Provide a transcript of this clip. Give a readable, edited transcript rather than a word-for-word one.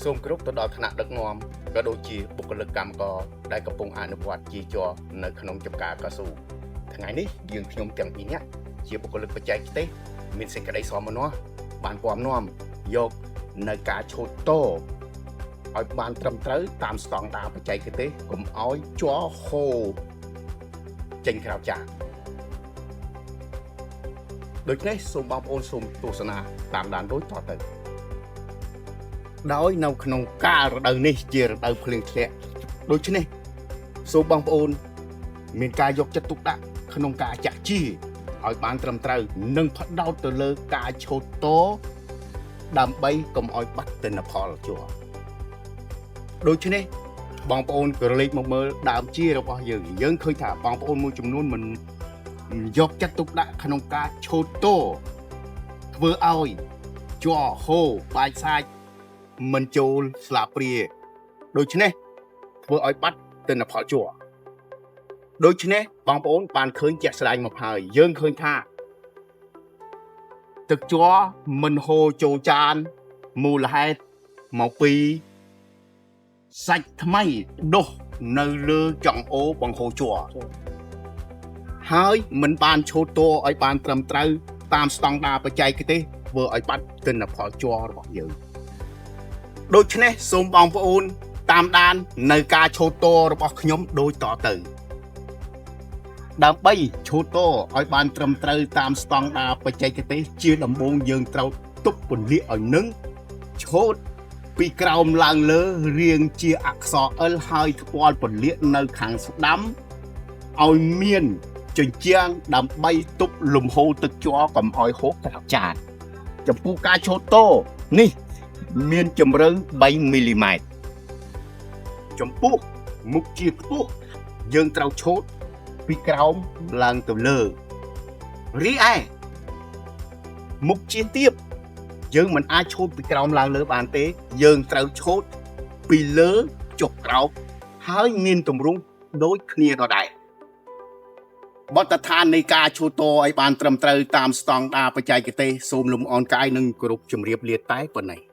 សូមគ្រប់ទៅដល់ថ្នាក់ដឹកនាំក៏ដូចជាបុគ្គលិកកម្មករដែលកំពុងអនុវត្តជាជាប់នៅក្នុងចំការកស៊ូថ្ងៃនេះយើងខ្ញុំទាំងពីរនាក់ជាបុគ្គលិកបច្ចេកទេសមានសេចក្តីសមនោះបានពំនាំយកនៅការឆូតតឲ្យបានត្រឹមត្រូវតាមស្តង់ដារបច្ចេកទេសកុំឲ្យជ័រហូរចេញក្រៅចានដូច្នេះសូមបងប្អូនសូមទស្សនាតាមដានដូចតទៅដោយនៅក្នុងកាលរដូវនេះជារដូវភ្លៀងធ្លាក់ដូច្នេះសូមបងប្អូនមានការយកចិត្តទុកដាក់ក្នុងការចាក់ជីឲ្យបានត្រឹមត្រូវនិងផ្ដោតទៅលើការឆូតតដើម្បីកុំឲ្យបាត់ទិន្នផលជ័រដូច្នេះបងប្អូនក៏លេចមកមើលដើមជីរបស់យើងឃើញថាបងប្អូនមួយចំនួនមិនយកចិត្តទុកដាក់ក្នុងការឆូតតធ្វើឲ្យជ័រហូរបាច់សាច់មិនចូលស្លាបព្រាដូច្នេះធ្វើឲ្យបាត់ទិន្នផលជ័រដូច្នេះបងប្អូនបានឃើញជាក់ស្ដែងមកហើយយើងឃើញថាទឹកជ័រមិនហូរចូលចានមូលហេតុមកពីសាច់ថ្មីដុះនៅលើចង្អូរបង្ហូរជ័រហើយមិនបានឆូតតឲ្យបានត្រឹមត្រូវតាមស្តង់ដារបច្ចេកទេសធ្វើឲ្យបាត់ទិន្នផលជ័ររបស់យើងដូច្នេះសូមបងប្អូនតាមដាននៅការឆូតតរបស់ខ្ញុំដូចតទៅដើម្បីឆូតតឲ្យបានត្រឹមត្រូវតាមស្តង់ដារបច្ចេកទេសជាដំបូងយើងត្រូវទប់ពន្លាកឲ្យនឹងឆូតពីក្រោមឡើងលើរាងជាអក្សរ L ហើយថ្ពាល់ពន្លាកនៅខាងស្ដាំឲ្យមានជញ្ជាំងដើម្បីទប់លំហូរទឹកជ័រកុំឲ្យហូរក្រៅចានចំពោះការឆូតតនេះមានជម្រៅ3មីលីម៉ែត្រចំពោះមុខជាខ្ពស់យើងត្រូវឆូតពីក្រោមឡើងទៅលើរីឯមុខជាទាបយើងមិនអាចឆូតពីក្រោមឡើងលើបានទេយើងត្រូវឆូតពីលើចុះក្រោមហើយមានទម្រង់ដូចគ្នាដដែលបទដ្ឋាននៃការឆូតឲ្យបានត្រឹមត្រូវតាមស្តង់ដារបច្ចេកទេសសូមលំអរកាយនិងគោរពជម្រាបលាតែប៉ុណ្ណេះ